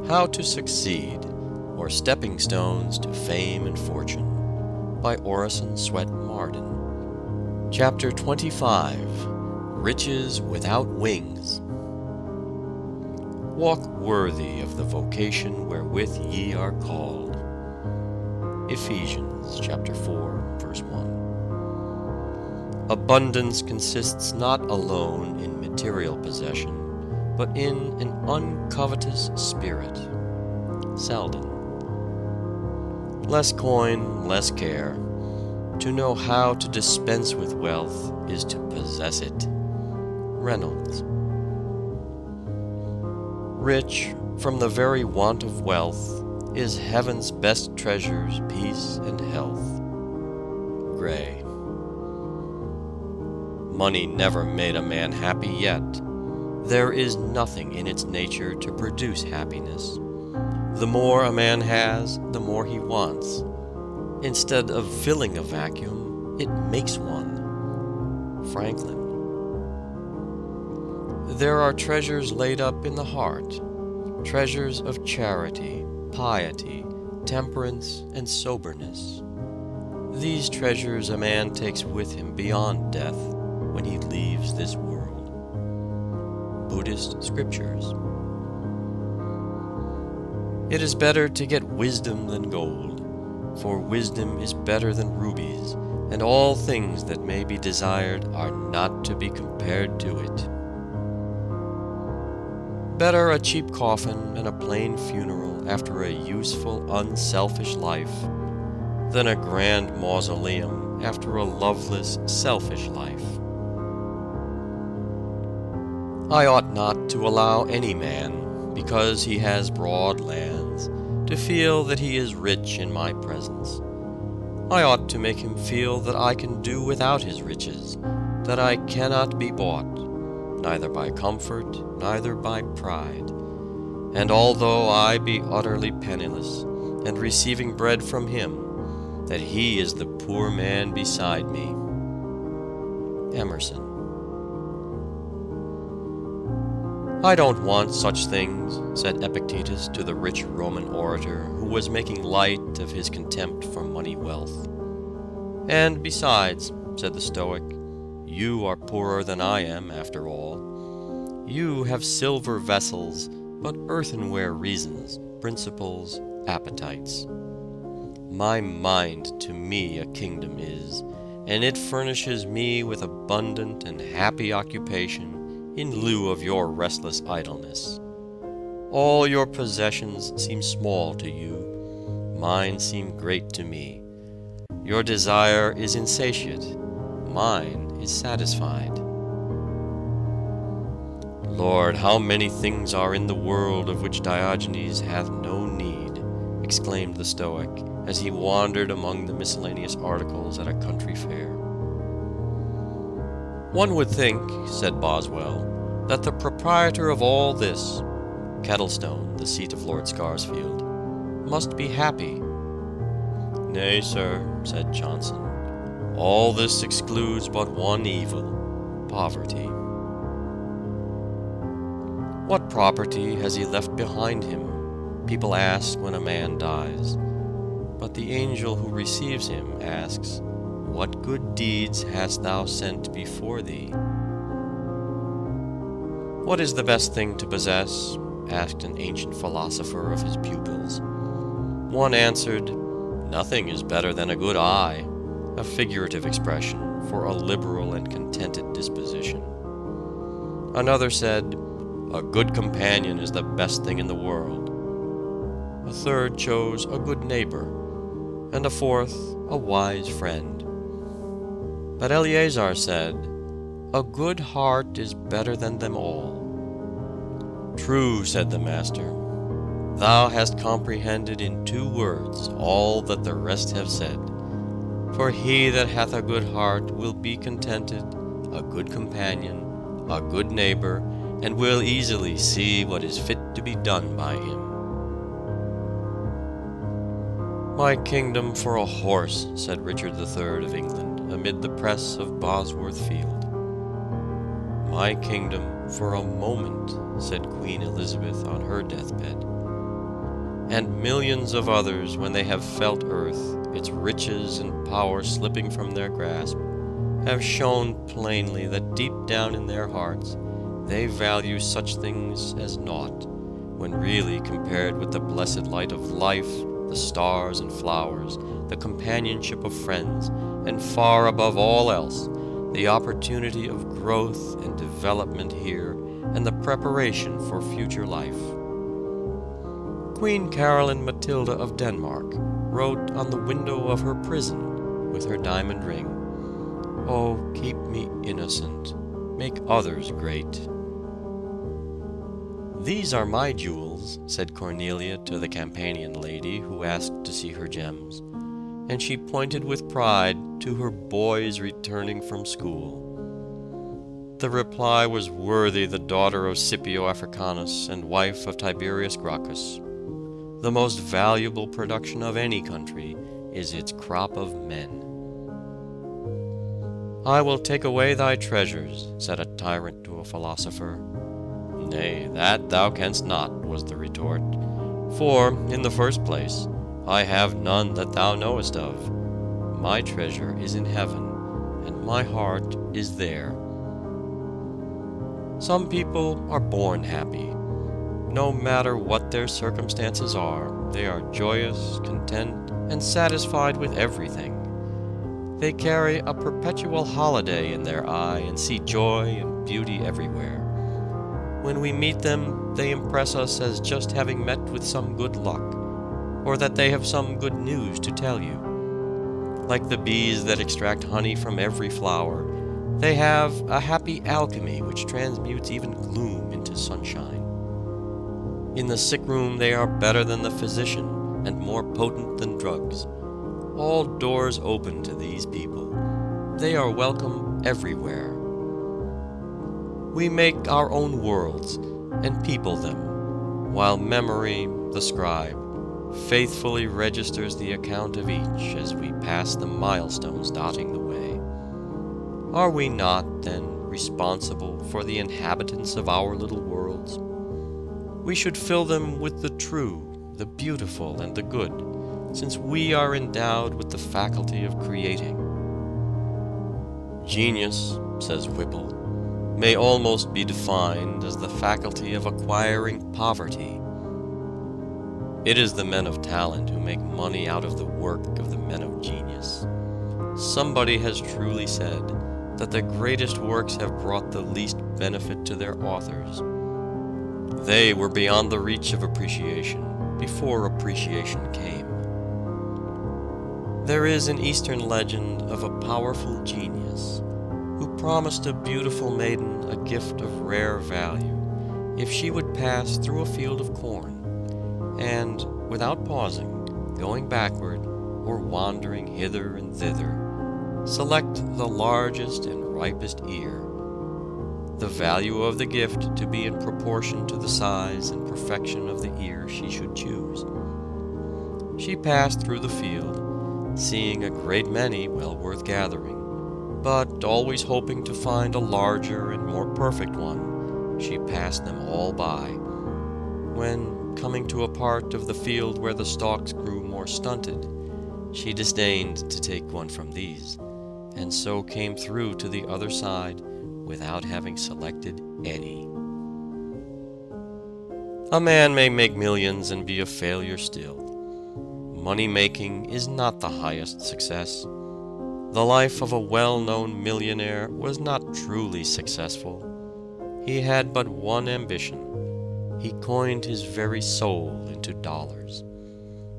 How to Succeed, or Stepping Stones to Fame and Fortune, by Orison Swett Marden. Chapter 25, Riches Without Wings. Walk worthy of the vocation wherewith ye are called. Ephesians chapter 4, verse 1. Abundance consists not alone in material possession, but in an uncovetous spirit. Selden. Less coin, less care. To know how to dispense with wealth is to possess it. Reynolds. Rich, from the very want of wealth, is heaven's best treasures, peace and health. Gray. Money never made a man happy yet. There is nothing in its nature to produce happiness. The more a man has, the more he wants. Instead of filling a vacuum, it makes one. Franklin. There are treasures laid up in the heart, treasures of charity, piety, temperance, and soberness. These treasures a man takes with him beyond death when he leaves this world. Buddhist Scriptures. It is better to get wisdom than gold, for wisdom is better than rubies, and all things that may be desired are not to be compared to it. Better a cheap coffin and a plain funeral after a useful, unselfish life, than a grand mausoleum after a loveless, selfish life. I ought not to allow any man, because he has broad lands, to feel that he is rich in my presence. I ought to make him feel that I can do without his riches, that I cannot be bought, neither by comfort, neither by pride. And although I be utterly penniless, and receiving bread from him, that he is the poor man beside me. Emerson. I don't want such things, said Epictetus to the rich Roman orator who was making light of his contempt for money wealth. And besides, said the Stoic, you are poorer than I am, after all. You have silver vessels, but earthenware reasons, principles, appetites. My mind to me a kingdom is, and it furnishes me with abundant and happy occupation in lieu of your restless idleness. All your possessions seem small to you, mine seem great to me. Your desire is insatiate, mine is satisfied. Lord, how many things are in the world of which Diogenes hath no need, exclaimed the Stoic, as he wandered among the miscellaneous articles at a country fair. One would think, said Boswell, that the proprietor of all this, Kettlestone, the seat of Lord Scarsfield, must be happy. Nay, sir, said Johnson, all this excludes but one evil, poverty. What property has he left behind him? People ask when a man dies. But the angel who receives him asks, what good deeds hast thou sent before thee? What is the best thing to possess? Asked an ancient philosopher of his pupils. One answered, nothing is better than a good eye, a figurative expression for a liberal and contented disposition. Another said, a good companion is the best thing in the world. A third chose a good neighbor, and a fourth a wise friend. But Eleazar said, a good heart is better than them all. True, said the master, thou hast comprehended in 2 words all that the rest have said. For he that hath a good heart will be contented, a good companion, a good neighbor, and will easily see what is fit to be done by him. My kingdom for a horse, said Richard III of England, amid the press of Bosworth Field. My kingdom for a moment, said Queen Elizabeth on her deathbed. and millions of others, when they have felt earth, its riches and power slipping from their grasp, have shown plainly that deep down in their hearts they value such things as naught, when really compared with the blessed light of life, the stars and flowers, the companionship of friends, and far above all else, the opportunity of growth and development here, and the preparation for future life. Queen Caroline Matilda of Denmark wrote on the window of her prison with her diamond ring, "Oh, keep me innocent, make others great." "These are my jewels," said Cornelia to the Campanian lady who asked to see her gems, and she pointed with pride to her boys returning from school. The reply was worthy the daughter of Scipio Africanus and wife of Tiberius Gracchus. The most valuable production of any country is its crop of men. "I will take away thy treasures," said a tyrant to a philosopher. "Nay, that thou canst not," was the retort. "For, in the first place, I have none that thou knowest of. My treasure is in heaven, and my heart is there." Some people are born happy. No matter what their circumstances are, they are joyous, content, and satisfied with everything. They carry a perpetual holiday in their eye and see joy and beauty everywhere. When we meet them, they impress us as just having met with some good luck, or that they have some good news to tell you. Like the bees that extract honey from every flower, they have a happy alchemy which transmutes even gloom into sunshine. In the sick room they are better than the physician, and more potent than drugs. All doors open to these people. They are welcome everywhere. We make our own worlds, and people them, while memory, the scribe, faithfully registers the account of each as we pass the milestones dotting the way. Are we not, then, responsible for the inhabitants of our little worlds? We should fill them with the true, the beautiful, and the good, since we are endowed with the faculty of creating. Genius, says Whipple, may almost be defined as the faculty of acquiring poverty. It is the men of talent who make money out of the work of the men of genius. Somebody has truly said that the greatest works have brought the least benefit to their authors. They were beyond the reach of appreciation before appreciation came. There is an Eastern legend of a powerful genius who promised a beautiful maiden a gift of rare value if she would pass through a field of corn, and, without pausing, going backward, or wandering hither and thither, select the largest and ripest ear, the value of the gift to be in proportion to the size and perfection of the ear she should choose. She passed through the field, seeing a great many well worth gathering, but always hoping to find a larger and more perfect one. She passed them all by, when, coming to a part of the field where the stalks grew more stunted, she disdained to take one from these, and so came through to the other side without having selected any. A man may make millions and be a failure still. Money-making is not the highest success. The life of a well-known millionaire was not truly successful. He had but one ambition. He coined his very soul into dollars.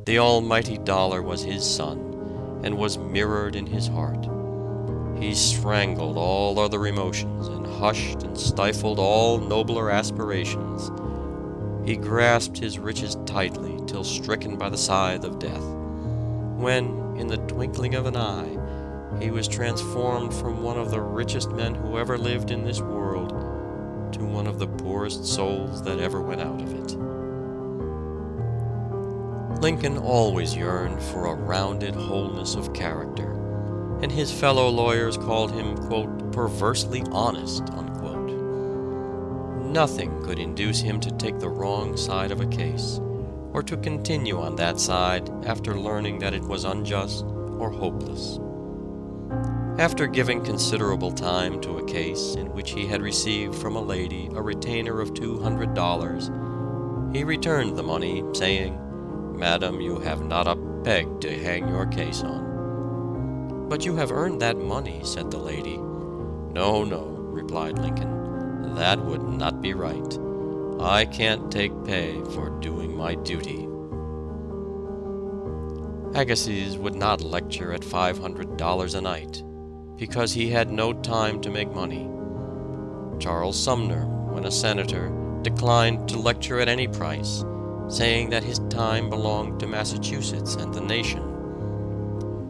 The almighty dollar was his son, and was mirrored in his heart. He strangled all other emotions, and hushed and stifled all nobler aspirations. He grasped his riches tightly till stricken by the scythe of death, when, in the twinkling of an eye, he was transformed from one of the richest men who ever lived in this world to one of the poorest souls that ever went out of it. Lincoln always yearned for a rounded wholeness of character, and his fellow lawyers called him, quote, perversely honest, unquote. Nothing could induce him to take the wrong side of a case, or to continue on that side after learning that it was unjust or hopeless. After giving considerable time to a case in which he had received from a lady a retainer of $200, he returned the money, saying, "Madam, you have not a peg to hang your case on." "But you have earned that money," said the lady. "No, no," replied Lincoln, "that would not be right. I can't take pay for doing my duty." Agassiz would not lecture at $500 a night, because he had no time to make money. Charles Sumner, when a senator, declined to lecture at any price, saying that his time belonged to Massachusetts and the nation.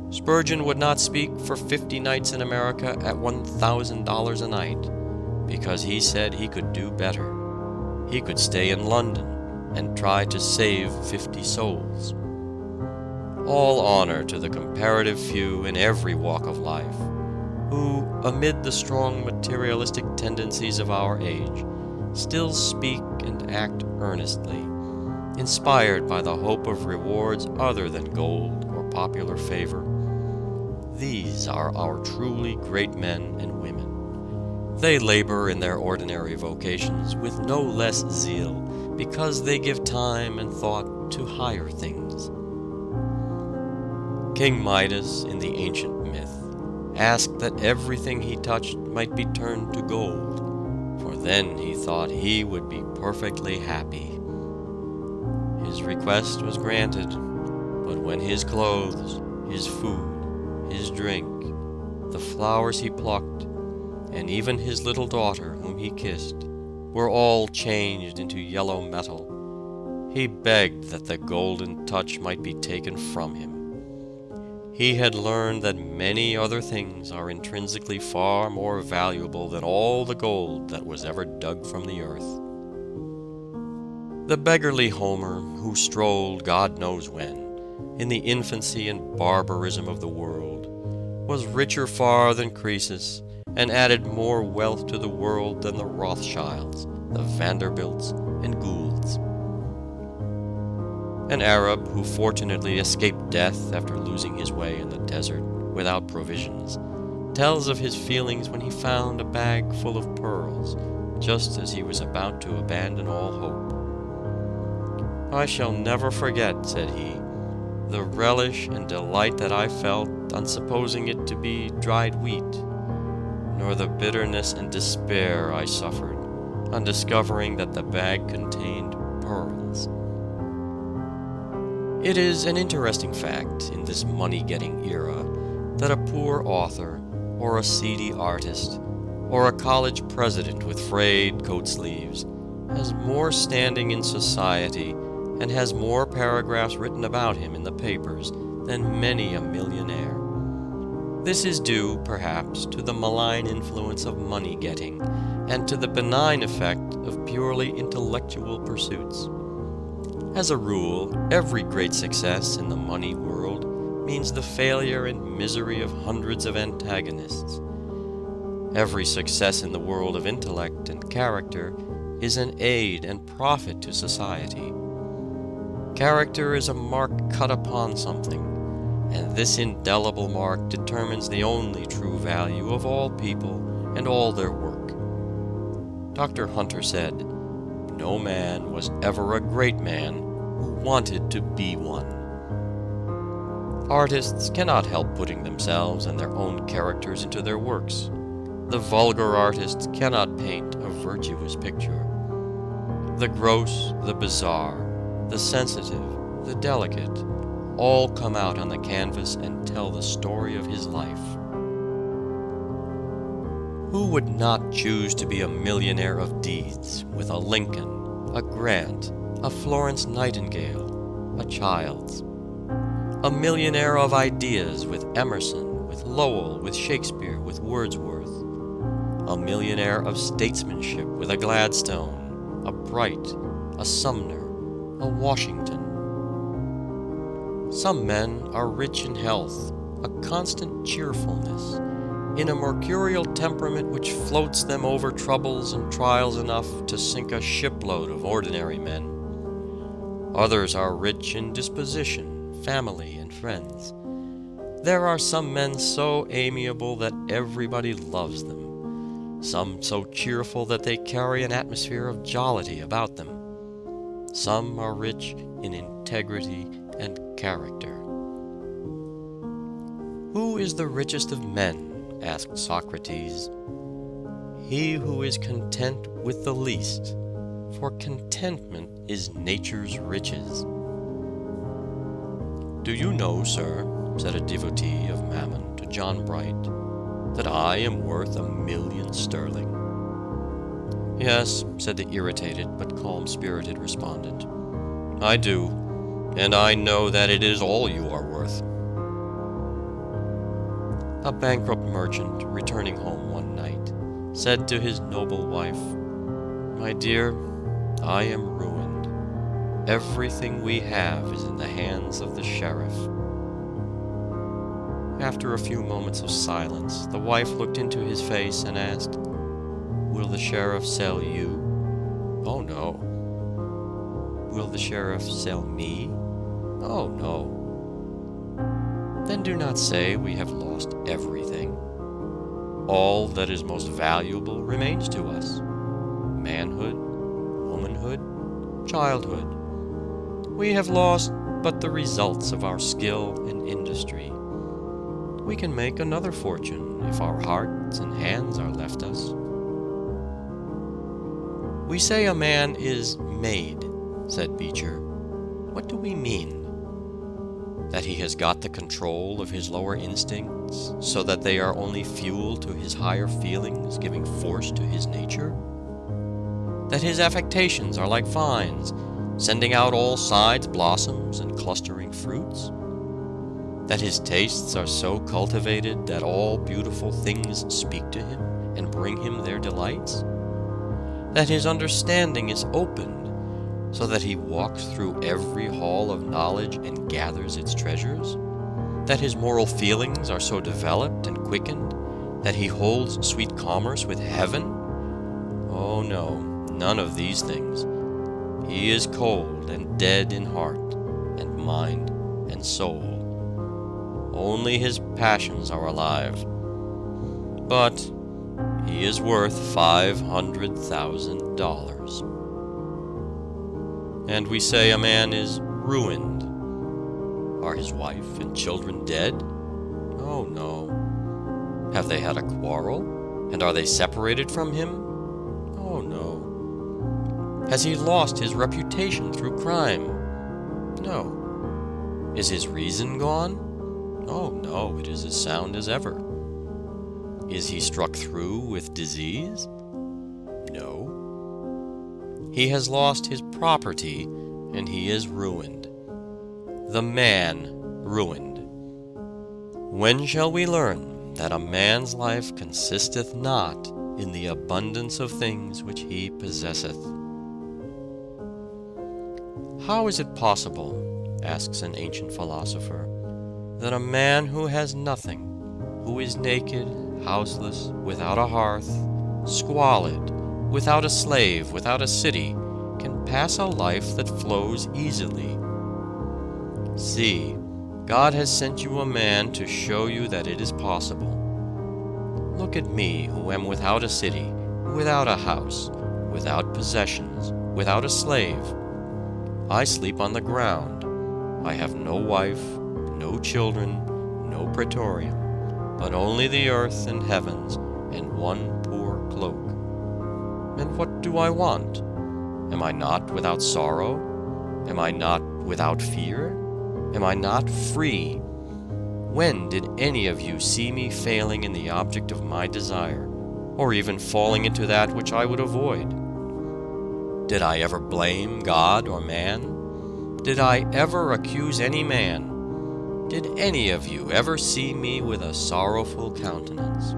Spurgeon would not speak for 50 nights in America at $1,000 a night, because he said he could do better. He could stay in London and try to save 50 souls. All honor to the comparative few in every walk of life, who, amid the strong materialistic tendencies of our age, still speak and act earnestly, inspired by the hope of rewards other than gold or popular favor. These are our truly great men and women. They labor in their ordinary vocations with no less zeal because they give time and thought to higher things. King Midas, in the ancient myth, asked that everything he touched might be turned to gold, for then he thought he would be perfectly happy. His request was granted, but when his clothes, his food, his drink, the flowers he plucked, and even his little daughter whom he kissed, were all changed into yellow metal, he begged that the golden touch might be taken from him. He had learned that many other things are intrinsically far more valuable than all the gold that was ever dug from the earth. The beggarly Homer, who strolled God knows when, in the infancy and barbarism of the world, was richer far than Croesus, and added more wealth to the world than the Rothschilds, the Vanderbilts, and Goulds. An Arab who fortunately escaped death after losing his way in the desert without provisions tells of his feelings when he found a bag full of pearls, just as he was about to abandon all hope. "I shall never forget," said he, "the relish and delight that I felt on supposing it to be dried wheat, nor the bitterness and despair I suffered on discovering that the bag contained pearls." It is an interesting fact in this money-getting era that a poor author, or a seedy artist, or a college president with frayed coat sleeves has more standing in society and has more paragraphs written about him in the papers than many a millionaire. This is due, perhaps, to the malign influence of money-getting and to the benign effect of purely intellectual pursuits. As a rule, every great success in the money world means the failure and misery of hundreds of antagonists. Every success in the world of intellect and character is an aid and profit to society. Character is a mark cut upon something, and this indelible mark determines the only true value of all people and all their work. Dr. Hunter said, "No man was ever a great man who wanted to be one." Artists cannot help putting themselves and their own characters into their works. The vulgar artist cannot paint a virtuous picture. The gross, the bizarre, the sensitive, the delicate, all come out on the canvas and tell the story of his life. Who would not choose to be a millionaire of deeds with a Lincoln, a Grant, a Florence Nightingale, a Childs? A millionaire of ideas with Emerson, with Lowell, with Shakespeare, with Wordsworth. A millionaire of statesmanship with a Gladstone, a Bright, a Sumner, a Washington. Some men are rich in health, a constant cheerfulness, in a mercurial temperament which floats them over troubles and trials enough to sink a shipload of ordinary men. Others are rich in disposition, family, and friends. There are some men so amiable that everybody loves them, some so cheerful that they carry an atmosphere of jollity about them. Some are rich in integrity and character. "Who is the richest of men?" asked Socrates. "He who is content with the least, for contentment is nature's riches." "Do you know, sir," said a devotee of Mammon to John Bright, "that I am worth 1,000,000 sterling?" "Yes," said the irritated but calm-spirited respondent, "I do, and I know that it is all you are worth." A bankrupt merchant, returning home one night, said to his noble wife, "My dear, I am ruined. Everything we have is in the hands of the sheriff." After a few moments of silence, the wife looked into his face and asked, "Will the sheriff sell you?" "Oh, no." "Will the sheriff sell me?" "Oh, no." "Then do not say we have lost everything. All that is most valuable remains to us: manhood, womanhood, childhood. We have lost but the results of our skill and industry. We can make another fortune if our hearts and hands are left us." "We say a man is made," said Beecher. "What do we mean? That he has got the control of his lower instincts, so that they are only fuel to his higher feelings, giving force to his nature? That his affectations are like vines, sending out all sides blossoms and clustering fruits? That his tastes are so cultivated that all beautiful things speak to him and bring him their delights? That his understanding is opened, so that he walks through every hall of knowledge and gathers its treasures? That his moral feelings are so developed and quickened that he holds sweet commerce with heaven? Oh no, none of these things. He is cold and dead in heart and mind and soul. Only his passions are alive. But he is worth $500,000. And we say a man is ruined. Are his wife and children dead? Oh no. Have they had a quarrel? And are they separated from him? Oh no. Has he lost his reputation through crime? No. Is his reason gone? Oh no, it is as sound as ever. Is he struck through with disease? No. He has lost his property, and he is ruined. The man ruined. When shall we learn that a man's life consisteth not in the abundance of things which he possesseth? How is it possible, asks an ancient philosopher, that a man who has nothing, who is naked, houseless, without a hearth, squalid, without a slave, without a city, can pass a life that flows easily? See, God has sent you a man to show you that it is possible. Look at me, who am without a city, without a house, without possessions, without a slave. I sleep on the ground. I have no wife, no children, no praetorium, but only the earth and heavens, and one poor cloak. And what do I want? Am I not without sorrow? Am I not without fear? Am I not free? When did any of you see me failing in the object of my desire, or even falling into that which I would avoid? Did I ever blame God or man? Did I ever accuse any man? Did any of you ever see me with a sorrowful countenance?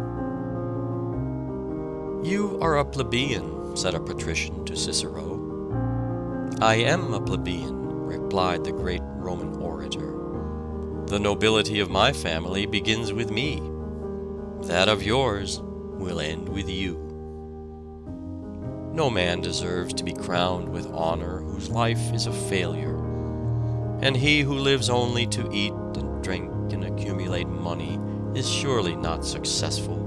You are a plebeian, said a patrician to Cicero. I am a plebeian, replied the great Roman orator. The nobility of my family begins with me. That of yours will end with you. No man deserves to be crowned with honor whose life is a failure, and he who lives only to eat and drink and accumulate money is surely not successful.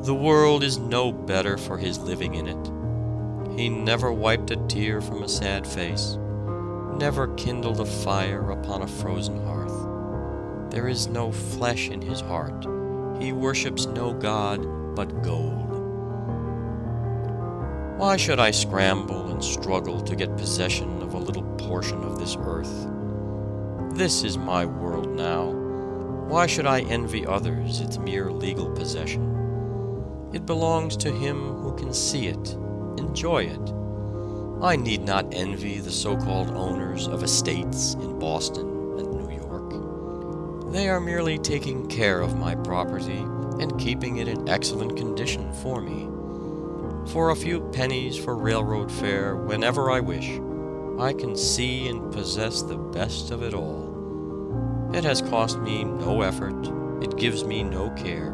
The world is no better for his living in it. He never wiped a tear from a sad face, never kindled a fire upon a frozen hearth. There is no flesh in his heart. He worships no god but gold. Why should I scramble and struggle to get possession of a little portion of this earth? This is my world now. Why should I envy others its mere legal possession? It belongs to him who can see it, enjoy it. I need not envy the so-called owners of estates in Boston and New York. They are merely taking care of my property and keeping it in excellent condition for me. For a few pennies for railroad fare whenever I wish, I can see and possess the best of it all. It has cost me no effort, it gives me no care.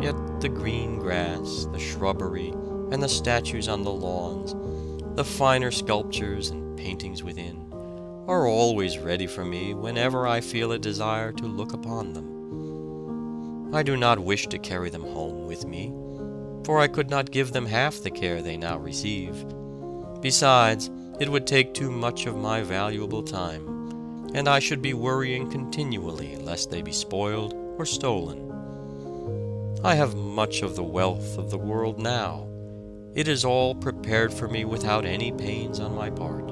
Yet the green grass, the shrubbery, and the statues on the lawns, the finer sculptures and paintings within, are always ready for me whenever I feel a desire to look upon them. I do not wish to carry them home with me, for I could not give them half the care they now receive. Besides, it would take too much of my valuable time, and I should be worrying continually lest they be spoiled or stolen. I have much of the wealth of the world now. It is all prepared for me without any pains on my part.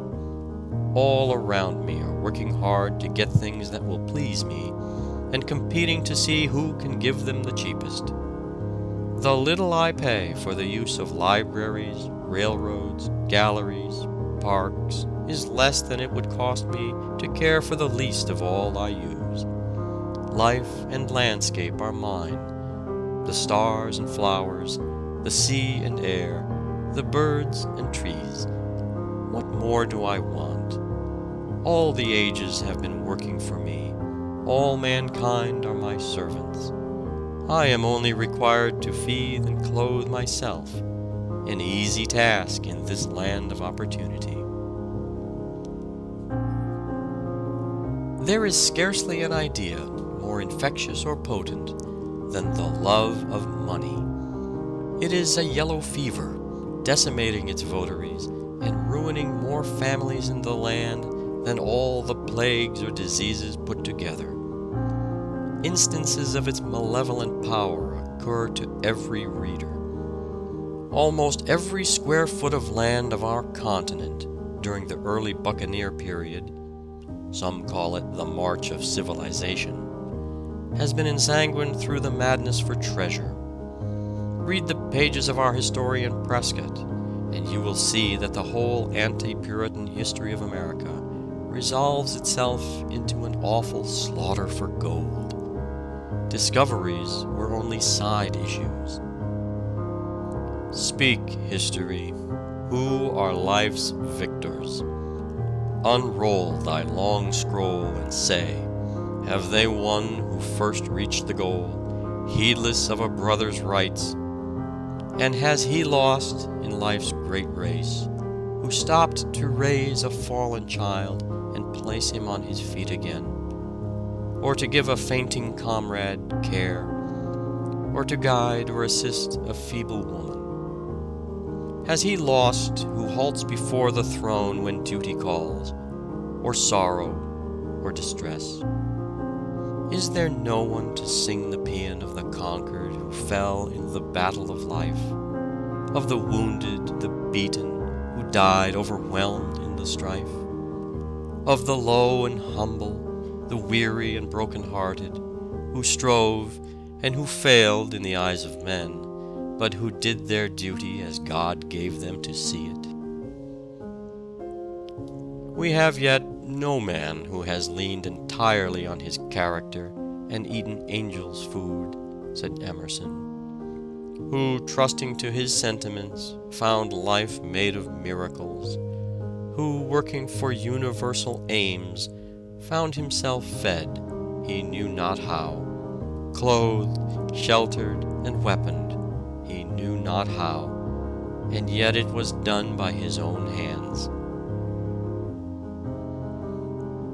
All around me are working hard to get things that will please me, and competing to see who can give them the cheapest. The little I pay for the use of libraries, railroads, galleries, parks, is less than it would cost me to care for the least of all I use. Life and landscape are mine. The stars and flowers, the sea and air, the birds and trees. What more do I want? All the ages have been working for me. All mankind are my servants. I am only required to feed and clothe myself, an easy task in this land of opportunity. There is scarcely an idea more infectious or potent than the love of money. It is a yellow fever, decimating its votaries and ruining more families in the land than all the plagues or diseases put together. Instances of its malevolent power occur to every reader. Almost every square foot of land of our continent during the early buccaneer period, some call it the march of civilization, has been ensanguined through the madness for treasure. Read the pages of our historian Prescott, and you will see that the whole anti-Puritan history of America resolves itself into an awful slaughter for gold. Discoveries were only side issues. Speak, history, who are life's victors? Unroll thy long scroll and say, have they won who first reached the goal, heedless of a brother's rights? And has he lost in life's great race, who stopped to raise a fallen child and place him on his feet again, or to give a fainting comrade care, or to guide or assist a feeble woman? Has he lost who halts before the throne when duty calls, or sorrow, or distress? Is there no one to sing the paean of the conquered who fell in the battle of life, of the wounded, the beaten, who died overwhelmed in the strife, of the low and humble, the weary and broken-hearted, who strove and who failed in the eyes of men, but who did their duty as God gave them to see it? We have yet no man who has leaned entirely on his character and eaten angels' food, said Emerson, who, trusting to his sentiments, found life made of miracles, who, working for universal aims, found himself fed, he knew not how, clothed, sheltered, and weaponed, he knew not how, and yet it was done by his own hands.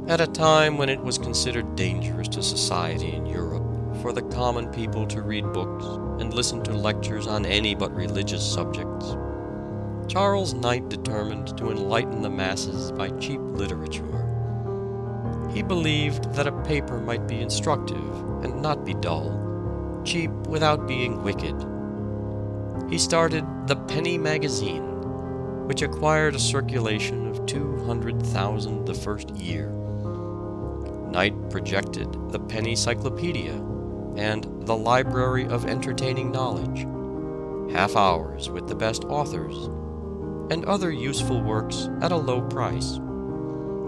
At a time when it was considered dangerous to society in Europe for the common people to read books and listen to lectures on any but religious subjects, Charles Knight determined to enlighten the masses by cheap literature. He believed that a paper might be instructive and not be dull, cheap without being wicked. He started the Penny Magazine, which acquired a circulation of 200,000 the first year. Knight projected the Penny Cyclopedia and the Library of Entertaining Knowledge, half-hours with the best authors, and other useful works at a low price.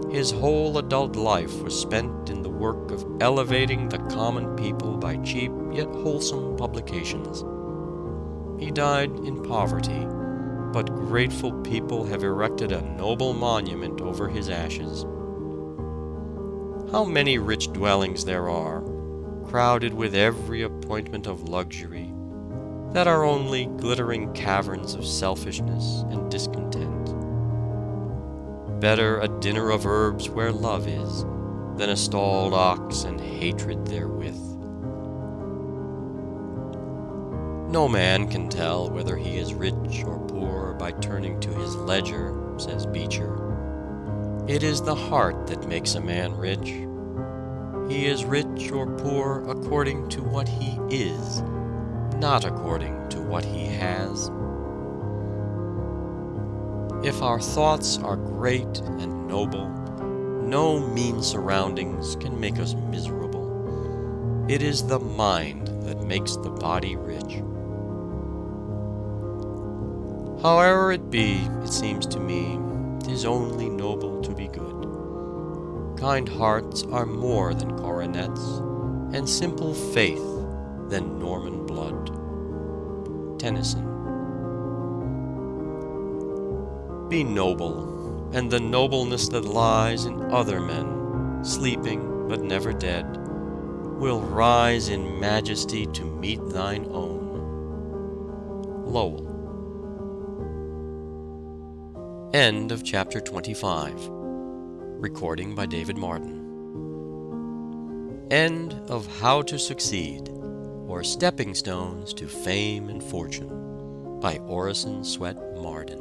His whole adult life was spent in the work of elevating the common people by cheap yet wholesome publications. He died in poverty, but grateful people have erected a noble monument over his ashes. How many rich dwellings there are, crowded with every appointment of luxury, that are only glittering caverns of selfishness and discontent. Better a dinner of herbs where love is, than a stalled ox and hatred therewith. No man can tell whether he is rich or poor by turning to his ledger, says Beecher. It is the heart that makes a man rich. He is rich or poor according to what he is, not according to what he has. If our thoughts are great and noble, no mean surroundings can make us miserable. It is the mind that makes the body rich. However it be, it seems to me, 'tis only noble to be good. Kind hearts are more than coronets, and simple faith than Norman blood. Tennyson. Be noble, and the nobleness that lies in other men, sleeping but never dead, will rise in majesty to meet thine own. Lowell. End of chapter 25. Recording by David Marden. End of How to Succeed, or Stepping Stones to Fame and Fortune, by Orison Swett Marden.